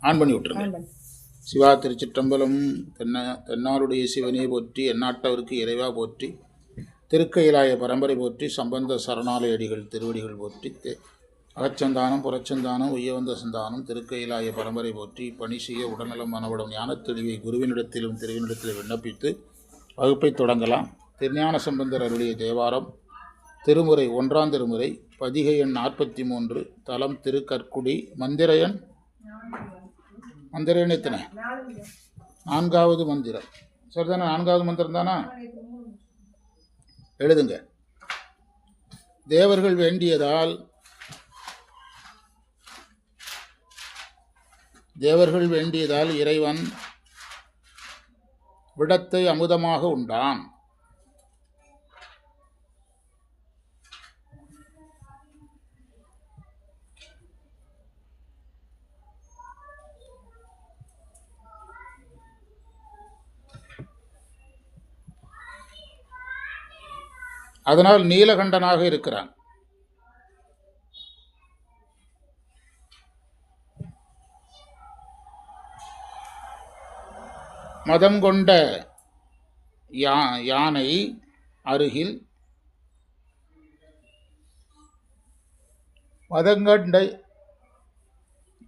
On பண்ணி விட்டுருங்க. சிவா திருச்சிற்றம்பலம். தென்னாருடைய சிவனே போற்றி, எந்நாட்டவருக்கு இறைவா போற்றி, திருக்கையிலாய பரம்பரை போற்றி, சம்பந்த சரணாலயடிகள் திருவடிகள் போற்றி, அகச்சந்தானம் புறச்சந்தானம் உய்யவந்த சந்தானம் திருக்கையிலாய பரம்பரை போற்றி, பணி செய்ய உடல்நலம் மனவடம் ஞானத்தெளிவை குருவினிடத்திலும் திருவினிடத்திலும் விண்ணப்பித்து வகுப்பை தொடங்கலாம். திருஞான சம்பந்தர் அருளிய தேவாரம் திருமுறை 1ஆம் திருமுறை, பதிகை எண் 43, தலம் திருக்கற்குடி, மந்திர எண் எத்தனை? 4வது மந்திரம். சரிதானே? 4வது மந்திரம் தானா? எழுதுங்க. தேவர்கள் வேண்டியதால் இறைவன் விடத்தை அமுதமாக உண்டான். அதனால் நீலகண்டனாக இருக்கிறான். மதம் கொண்ட யானை அருகில், மதங்கண்ட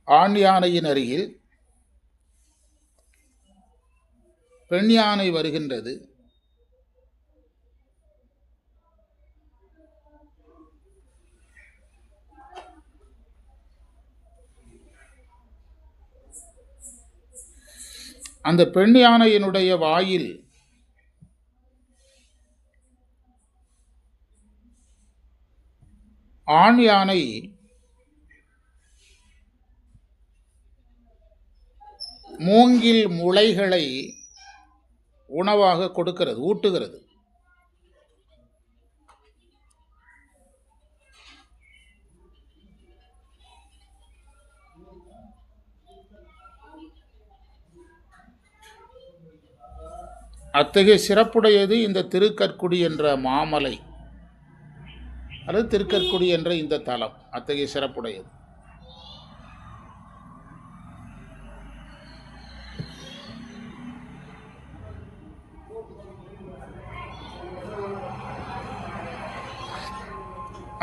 ஆண் யானையின் அருகில் பெண் யானை வருகின்றது. அந்த பெண் யானையினுடைய வாயில் ஆண் யானை மூங்கில் முளைகளை உணவாக கொடுக்கிறது, ஊட்டுகிறது. அத்தகைய சிறப்புடையது இந்த திருக்கற்குடி என்ற மாமலை அல்லது திருக்கற்குடி என்ற இந்த தலம். அத்தகைய சிறப்புடையது.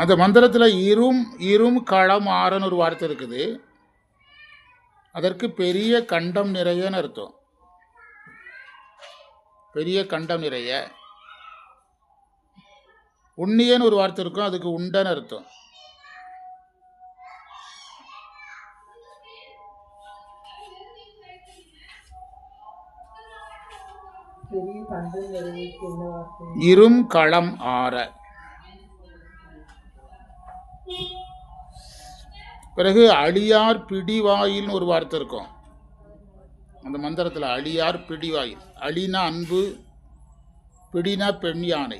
அந்த மந்திரத்தில் இரும் களம் ஆறன்னு ஒரு வார்த்தை இருக்குது. அதற்கு பெரிய கண்டம் நிறையன்னு அர்த்தம். பெரிய கண்டம் நிறைய. உண்ணியன்னு ஒரு வார்த்தை இருக்கும், அதுக்கு உண்டன்னு அர்த்தம். இரும் களம் ஆற. பிறகு அழியார் பிடிவாயில்னு ஒரு வார்த்தை இருக்கும் அந்த மந்திரத்தில். அழியார் பிடிவாயில். அழினா அன்பு, பிடினா பெண் யானை.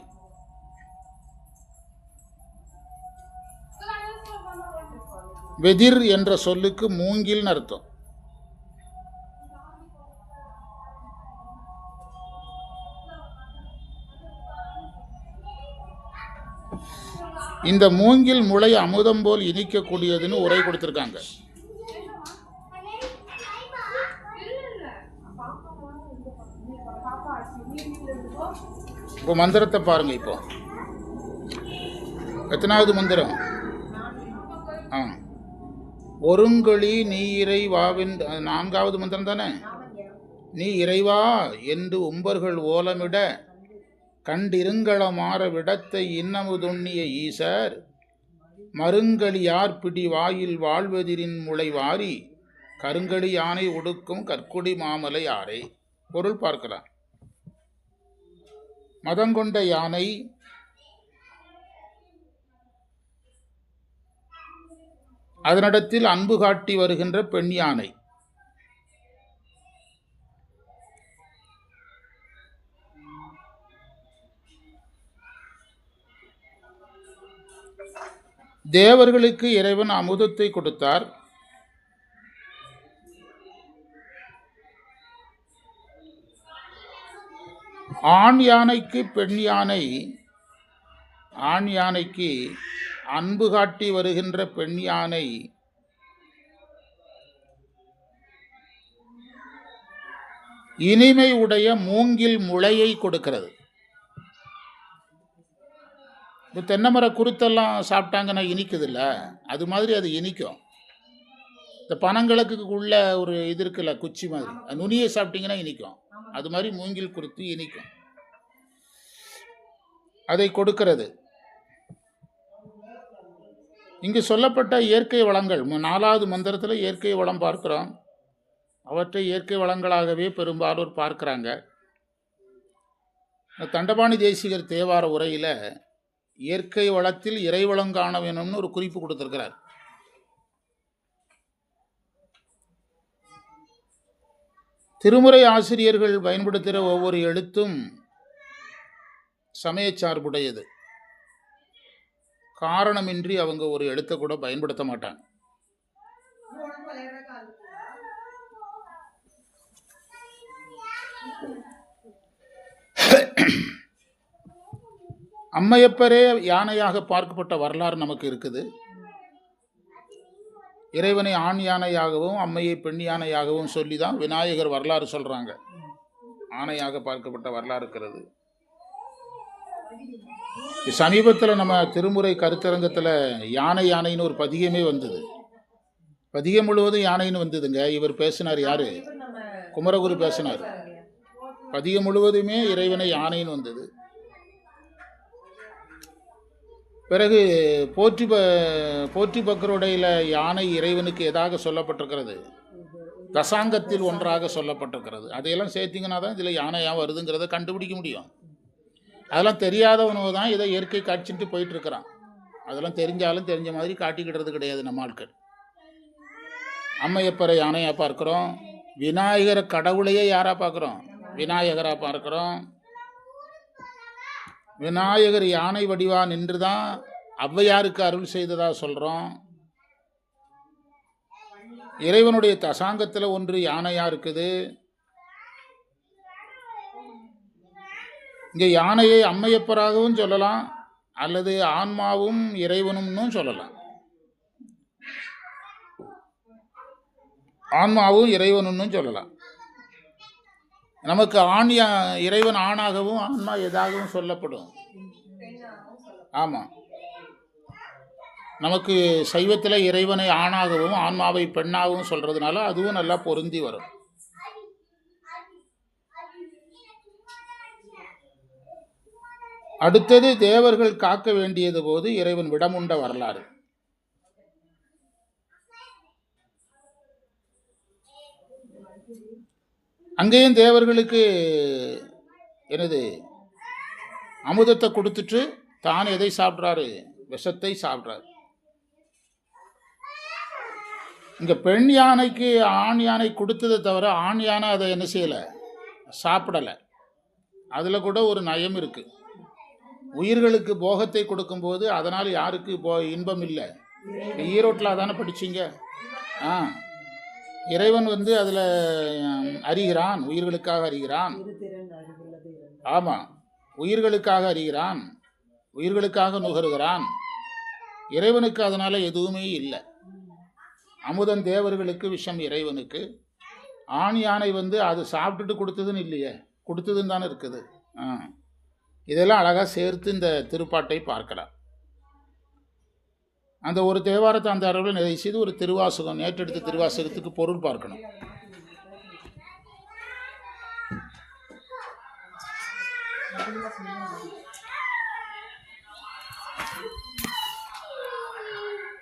வெதிர் என்ற சொல்லுக்கு மூங்கில்னு அர்த்தம். இந்த மூங்கில் முளை அமுதம் போல் இனிக்கக்கூடியதுன்னு உரை கொடுத்திருக்காங்க. இப்போ மந்திரத்தை பாருங்க. இப்போ எத்தனாவது மந்திரம்? ஒருங்கொழி நீ இறைவாவின் 4வது மந்திரம் தானே? நீ இறைவா என்று உம்பர்கள் ஓலமிட கண்டிருங்கள மாற விடத்தை இன்னமுதுண்ணிய ஈசர் மருங்கலியார் பிடி வாயில் வாழ்வெதிரின் முளைவாரி கருங்கலி யானை உடுக்கும் கற்குடி மாமலை ஆரை. பொருள் பார்க்கலாம். மதங்கொண்ட யானை அதனிடத்தில் அன்பு காட்டி வருகின்ற பெண் யானை. தேவர்களுக்கு இறைவன் அமுதத்தை கொடுத்தார். ஆண் யானைக்கு பெண் யானை, ஆண் யானைக்கு அன்பு காட்டி வருகின்ற பெண் யானை இனிமை உடைய மூங்கில் முளையை கொடுக்கிறது. இப்போ தென்னைமர குருத்தெல்லாம் சாப்பிட்டாங்கன்னா இனிக்குது இல்லை, அது மாதிரி அது இனிக்கும். இந்த பனங்கிழக்குள்ள ஒரு இது இருக்குல்ல, குச்சி மாதிரி, நுனியை சாப்பிட்டீங்கன்னா இனிக்கும். அது மாதிரி மூங்கில் குருத்து இனிக்கும், அதை கொடுக்கிறது. இங்கு சொல்லப்பட்ட இயற்கை வளங்கள் 4வது மந்திரத்தில் இயற்கை வளம் பார்க்கிறோம். அவற்றை இயற்கை வளங்களாகவே பெரும்பாலோர் பார்க்குறாங்க. தண்டபாணி தேசிகர் தேவார உரையில் இயற்கை வளத்தில் இறைவளம் காண வேணும்னு ஒரு குறிப்பு கொடுத்துருக்கிறார். திருமுறை ஆசிரியர்கள் பயன்படுத்துகிற ஒவ்வொரு எழுத்தும் சமய சார்புடையது. காரணமின்றி அவங்க ஒரு எழுத்தை கூட பயன்படுத்த மாட்டாங்க. அம்மையப்பரே யானையாக பார்க்கப்பட்ட வரலாறு நமக்கு இருக்குது. இறைவனை ஆண் யானையாகவும் அம்மையை பெண் யானையாகவும் சொல்லி தான் விநாயகர் வரலாறு சொல்கிறாங்க. ஆணையாக பார்க்கப்பட்ட வரலாறு இருக்கிறது. சமீபத்தில் நம்ம திருமுறை கருத்தரங்கத்தில் யானைன்னு ஒரு பதிகமே வந்தது. பதிகம் முழுவதும் யானைன்னு வந்ததுங்க. இவர் பேசினார், யாரு? குமரகுரு பேசினார். பதிகம் முழுவதுமே இறைவனை யானைன்னு வந்தது. பிறகு போற்றி பக்கருடையில் யானை இறைவனுக்கு எதாக சொல்லப்பட்டிருக்கிறது? தசாங்கத்தில் ஒன்றாக சொல்லப்பட்டிருக்கிறது. அதையெல்லாம் சேர்த்திங்கன்னா தான் இதில் யானையாக வருதுங்கிறத கண்டுபிடிக்க முடியும். அதெல்லாம் தெரியாதவனு தான் இதை இயற்கை காட்சின்ட்டு போயிட்டுருக்கிறான். அதெல்லாம் தெரிஞ்சாலும் தெரிஞ்ச மாதிரி காட்டிக்கிடுறது கிடையாது நம்ம ஆட்கள். அம்மையப்பரை யானையாக பார்க்குறோம். விநாயகரை கடவுளையே யாராக பார்க்குறோம்? விநாயகராக பார்க்குறோம். விநாயகர் யானை வடிவா நின்று தான் ஔவையாருக்கு அருள் செய்ததாக சொல்கிறோம். இறைவனுடைய தசாங்கத்தில் ஒன்று யானையாக இருக்குது. இங்கே யானையை அம்மையப்பராகவும் சொல்லலாம், அல்லது ஆன்மாவும் இறைவனும்னு சொல்லலாம். ஆன்மாவும் இறைவனும்னு சொல்லலாம். நமக்கு இறைவன் ஆணாகவும் ஆன்மா எதாகவும் சொல்லப்படும். ஆமாம், நமக்கு சைவத்தில் இறைவனை ஆணாகவும் ஆன்மாவை பெண்ணாகவும் சொல்கிறதுனால அதுவும் நல்லா பொருந்தி வரும். அடுத்தது தேவர்கள் காக்க வேண்டியது போது இறைவன் விடமுண்ட வரலாறு. அங்கேயும் தேவர்களுக்கு அமுதத்தை கொடுத்துட்டு தான் எதை சாப்பிட்றாரு? விஷத்தை சாப்பிட்றாரு. இங்கே பெண் யானைக்கு ஆண் யானை கொடுத்ததை தவிர ஆண் யானை அதை என்ன செய்யலை? சாப்பிடலை. அதில் கூட ஒரு நயம் இருக்குது. உயிர்களுக்கு போகத்தை கொடுக்கும்போது அதனால் யாருக்கு இன்பம் இல்லை? ஈரோட்டில் அதானே படிச்சிங்க. இறைவன் அதில் அறிகிறான், உயிர்களுக்காக அறிகிறான். ஆமாம், உயிர்களுக்காக அறிகிறான், உயிர்களுக்காக நுகருகிறான். இறைவனுக்கு அதனால் எதுவுமே இல்லை. அமுதன் தேவர்களுக்கு, விஷம் இறைவனுக்கு. ஆண் யானை அது சாப்பிட்டுட்டு கொடுத்ததுன்னு இல்லையே, கொடுத்ததுன்னு தானே இருக்குது. இதெல்லாம் அழகாக சேர்த்து இந்த திருப்பாட்டை பார்க்கலாம். அந்த ஒரு தேவாரத்தை அந்த அளவில் நிறைய செய்து ஒரு திருவாசகம், நேற்றெடுத்த திருவாசகத்துக்கு பொருள் பார்க்கணும்.